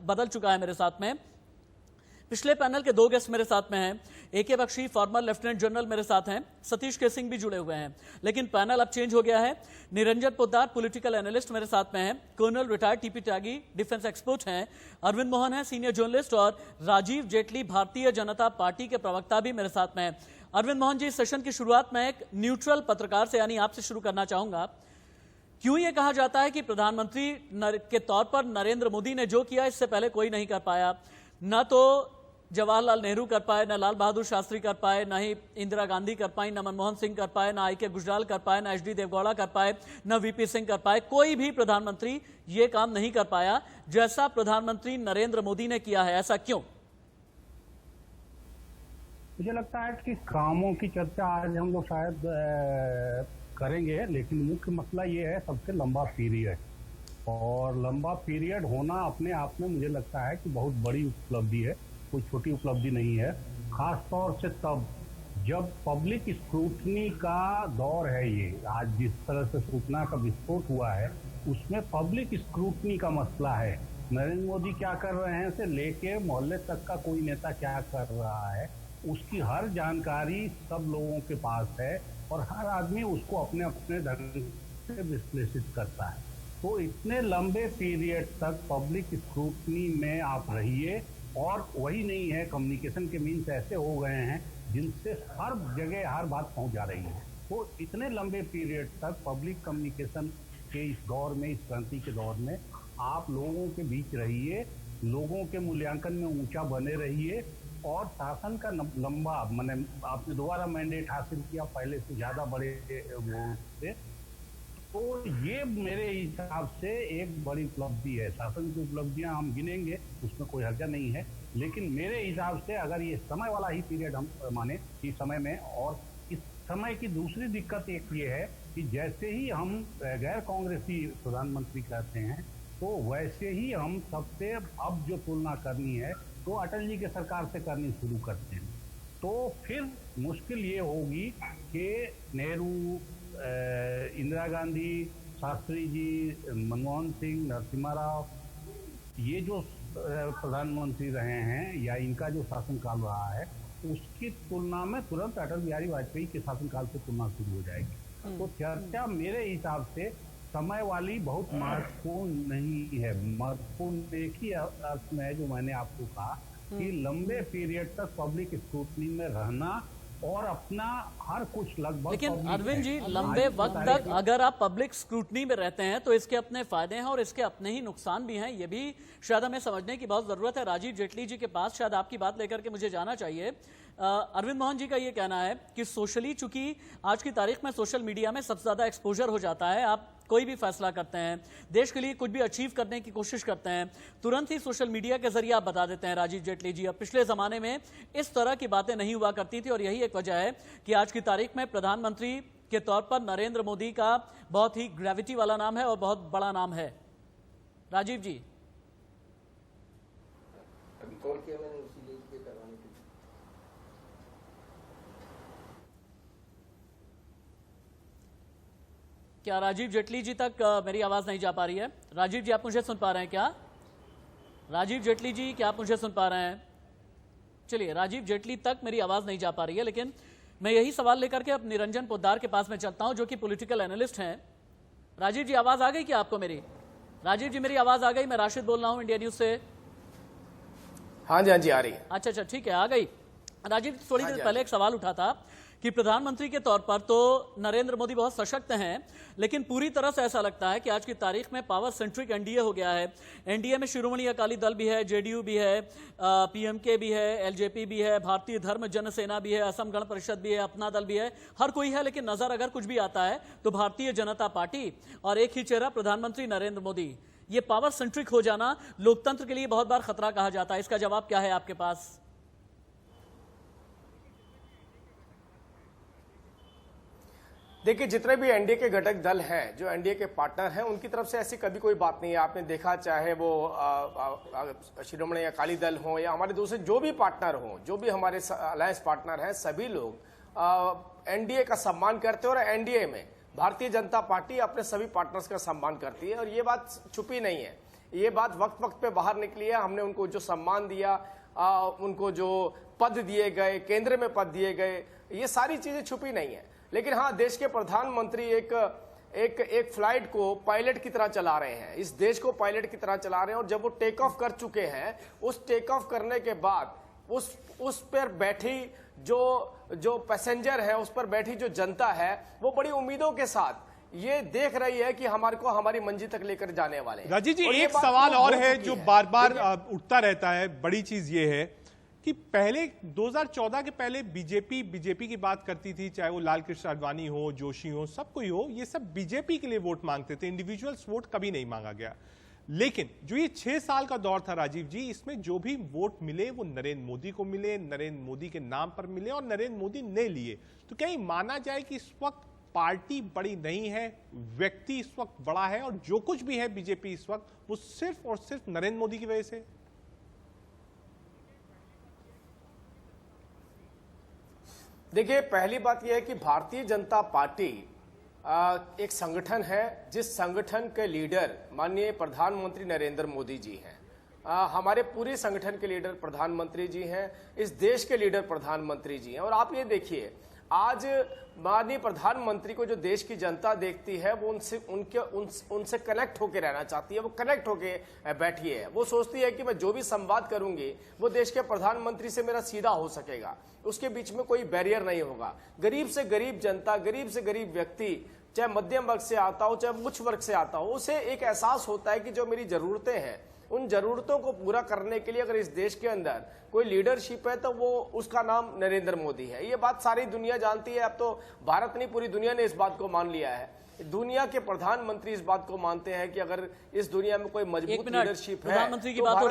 बदल चुका है मेरे साथ में। पिछले पैनल के 2 गेस्ट मेरे साथ में हैं, AK Bakshi former lieutenant general मेरे साथ हैं, सतीश के सिंह भी जुड़े हुए हैं, लेकिन पैनल अब चेंज हो गया है। निरंजन पोद्दार पॉलिटिकल एनालिस्ट मेरे साथ में हैं, कर्नल रिटायर्ड TP त्यागी डिफेंस एक्सपर्ट हैं, अरविंद मोहन है सीनियर जर्नलिस्ट, और राजीव जेटली भारतीय जनता पार्टी के प्रवक्ता भी मेरे साथ में हैं। अरविंद मोहन जी, सेशन की शुरुआत में एक न्यूट्रल पत्रकार से यानी आपसे शुरू करना चाहूंगा। क्यों ये कहा जाता है कि प्रधानमंत्री के तौर पर नरेंद्र मोदी ने जो किया इससे पहले कोई नहीं कर पाया? न तो जवाहरलाल नेहरू कर पाए, न लाल बहादुर शास्त्री कर पाए, न ही इंदिरा गांधी कर पाई, न मनमोहन सिंह कर पाए, न IK गुजराल कर पाए, न HD देवगौड़ा कर पाए, न VP सिंह कर पाए। कोई भी प्रधानमंत्री ये काम नहीं कर पाया जैसा प्रधानमंत्री नरेंद्र मोदी ने किया है। ऐसा क्यों? मुझे लगता है कि कामों की चर्चा आज हम लोग शायद करेंगे, लेकिन मुख्य मसला ये है सबसे लंबा पीरियड, और लंबा पीरियड होना अपने आप में मुझे लगता है कि बहुत बड़ी उपलब्धि है, कोई छोटी उपलब्धि नहीं है। खास तौर से तब जब पब्लिक स्क्रूटनी का दौर है। ये आज जिस तरह से सूचना का विस्फोट हुआ है उसमें पब्लिक स्क्रूटनी का मसला है। नरेंद्र मोदी क्या कर रहे हैं से लेके मोहल्ले तक का कोई नेता क्या कर रहा है, उसकी हर जानकारी सब लोगों के पास है, और हर आदमी उसको अपने अपने ढंग से विश्लेषित करता है। तो इतने लंबे पीरियड तक पब्लिक स्क्रूटनी में आप रहिए, और वही नहीं है, कम्युनिकेशन के मीन्स ऐसे हो गए हैं जिनसे हर जगह हर बात पहुंच जा रही है। तो इतने लंबे पीरियड तक पब्लिक कम्युनिकेशन के इस दौर में, इस क्रांति के दौर में आप लोगों के बीच रहिए, लोगों के मूल्यांकन में ऊंचा बने रहिए, और शासन का लंबा, मैंने आपने दोबारा मैंडेट हासिल किया पहले से ज़्यादा बड़े वोट से, तो ये मेरे हिसाब से एक बड़ी उपलब्धि है। शासन की उपलब्धियां हम गिनेंगे, उसमें कोई हर्जा नहीं है, लेकिन मेरे हिसाब से अगर ये समय वाला ही पीरियड हम माने इस समय में, और इस समय की दूसरी दिक्कत एक ये है कि जैसे ही हम गैर कांग्रेसी प्रधानमंत्री कहते हैं, तो वैसे ही हम सबसे अब जो तुलना करनी है तो अटल जी के सरकार से करनी शुरू करते हैं। तो फिर मुश्किल ये होगी कि नेहरू, इंदिरा गांधी, शास्त्री जी, मनमोहन सिंह, नरसिम्हा राव, ये जो प्रधानमंत्री रहे हैं या इनका जो शासनकाल रहा है, उसकी तुलना में तुरंत अटल बिहारी वाजपेयी के शासनकाल से तुलना शुरू हो जाएगी। तो चर्चा मेरे हिसाब से समय वाली बहुत महत्वपूर्ण नहीं है। महत्वपूर्ण एक ही अर्थ में है जो मैंने आपको कहा कि लंबे पीरियड तक पब्लिक स्क्रूटनी में रहना और अपना हर कुछ लगभग। लेकिन अरविंद जी, लंबे वक्त तक अगर आप पब्लिक स्क्रूटनी में रहते हैं तो इसके अपने फायदे हैं और इसके अपने ही नुकसान भी हैं। ये भी शायद हमें समझने की बहुत जरूरत है। राजीव जेटली जी के पास शायद आपकी बात लेकर के मुझे जाना चाहिए। अरविंद मोहन जी का ये कहना है कि सोशली, चूंकि आज की तारीख में सोशल मीडिया में सबसे ज्यादा एक्सपोजर हो जाता है, आप कोई भी फैसला करते हैं, देश के लिए कुछ भी अचीव करने की कोशिश करते हैं, तुरंत ही सोशल मीडिया के जरिए आप बता देते हैं राजीव जेटली जी। अब पिछले जमाने में इस तरह की बातें नहीं हुआ करती थी, और यही एक वजह है कि आज की तारीख में प्रधानमंत्री के तौर पर नरेंद्र मोदी का बहुत ही ग्रेविटी वाला नाम है और बहुत बड़ा नाम है। राजीव जी, अभी कॉल किया मैंने उसी लिए करवाने के लिए। क्या राजीव जेटली जी तक मेरी आवाज नहीं जा पा रही है? राजीव जी, आप मुझे सुन पा रहे हैं क्या? राजीव जेटली जी, क्या आप मुझे सुन पा रहे हैं? चलिए, राजीव जेटली तक मेरी आवाज नहीं जा पा रही है, लेकिन मैं यही सवाल लेकर के अब निरंजन पोद्दार के पास में चलता हूं, जो कि पॉलिटिकल एनालिस्ट हैं। राजीव जी, आवाज आ गई क्या आपको मेरी? राजीव जी, मेरी आवाज आ गई? मैं राशिद बोल रहा हूं इंडिया न्यूज से। हाँ जी, हाँ जी, आ रही है। अच्छा, ठीक है, आ गई। राजीव, थोड़ी देर पहले एक सवाल उठा था कि प्रधानमंत्री के तौर पर तो नरेंद्र मोदी बहुत सशक्त हैं, लेकिन पूरी तरह से ऐसा लगता है कि आज की तारीख में पावर सेंट्रिक एनडीए हो गया है। एनडीए में शिरोमणि अकाली दल भी है, जेडीयू भी है, पीएमके भी है, एलजेपी भी है, भारतीय धर्म जन सेना भी है, असम गण परिषद भी है, अपना दल भी है, हर कोई है। लेकिन नजर अगर कुछ भी आता है तो भारतीय जनता पार्टी और एक ही चेहरा प्रधानमंत्री नरेंद्र मोदी। ये पावर सेंट्रिक हो जाना लोकतंत्र के लिए बहुत बार खतरा कहा जाता है। इसका जवाब क्या है आपके पास? देखिए, जितने भी एनडीए के घटक दल हैं, जो एनडीए के पार्टनर हैं, उनकी तरफ से ऐसी कभी कोई बात नहीं है। आपने देखा, चाहे वो शिरोमणि अकाली दल हो या हमारे दूसरे जो भी पार्टनर हो, जो भी हमारे अलायंस पार्टनर हैं, सभी लोग एनडीए का सम्मान करते हैं, और एनडीए में भारतीय जनता पार्टी अपने सभी पार्टनर्स का सम्मान करती है, और ये बात छुपी नहीं है। ये बात वक्त वक्त पे बाहर निकली है। हमने उनको जो सम्मान दिया, उनको जो पद दिए गए, केंद्र में पद दिए गए, ये सारी चीजें छुपी नहीं है। लेकिन हाँ, देश के प्रधानमंत्री एक फ्लाइट को पायलट की तरह चला रहे हैं, इस देश को पायलट की तरह चला रहे हैं। और जब वो टेक ऑफ कर चुके हैं, उस टेक ऑफ करने के बाद उस पर बैठी जो पैसेंजर है, उस पर बैठी जो जनता है, वो बड़ी उम्मीदों के साथ ये देख रही है कि हमारे को हमारी मंजिल तक लेकर जाने वाले हैं। राजीव जी, और ये एक बात सवाल तो और हो है चुकी जो है। बार बार उठता रहता है। बड़ी चीज ये है कि पहले 2014 के पहले बीजेपी की बात करती थी, चाहे वो लाल कृष्ण आडवाणी हो, जोशी हो, सब कोई हो, ये सब बीजेपी के लिए वोट मांगते थे, इंडिविजुअल्स वोट कभी नहीं मांगा गया। लेकिन जो ये 6 साल का दौर था राजीव जी, इसमें जो भी वोट मिले वो नरेंद्र मोदी को मिले, नरेंद्र मोदी के नाम पर मिले और नरेंद्र मोदी ने लिए। तो क्या ये माना जाए कि इस वक्त पार्टी बड़ी नहीं है, व्यक्ति इस वक्त बड़ा है, और जो कुछ भी है बीजेपी इस वक्त, वो सिर्फ और सिर्फ नरेंद्र मोदी की वजह से? देखिए, पहली बात यह है कि भारतीय जनता पार्टी एक संगठन है, जिस संगठन के लीडर माननीय प्रधानमंत्री नरेंद्र मोदी जी हैं। हमारे पूरे संगठन के लीडर प्रधानमंत्री जी हैं, इस देश के लीडर प्रधानमंत्री जी हैं। और आप ये देखिए, आज माननीय प्रधानमंत्री को जो देश की जनता देखती है, वो उनसे कनेक्ट होकर रहना चाहती है, वो कनेक्ट होकर बैठी है। वो सोचती है कि मैं जो भी संवाद करूंगी वो देश के प्रधानमंत्री से मेरा सीधा हो सकेगा, उसके बीच में कोई बैरियर नहीं होगा। गरीब से गरीब जनता, गरीब से गरीब व्यक्ति, चाहे मध्यम वर्ग से आता हो, चाहे उच्च वर्ग से आता हो, उसे एक एहसास होता है कि जो मेरी जरूरतें हैं, उन जरूरतों को पूरा करने के लिए अगर इस देश के अंदर कोई लीडरशिप है तो वो उसका नाम नरेंद्र मोदी है। ये बात सारी दुनिया जानती है। अब तो भारत नहीं, पूरी दुनिया ने इस बात को मान लिया है। दुनिया के प्रधानमंत्री इस बात को मानते हैं कि अगर इस दुनिया में कोई मजबूत लीडरशिप है, प्रधानमंत्री की तो बात हो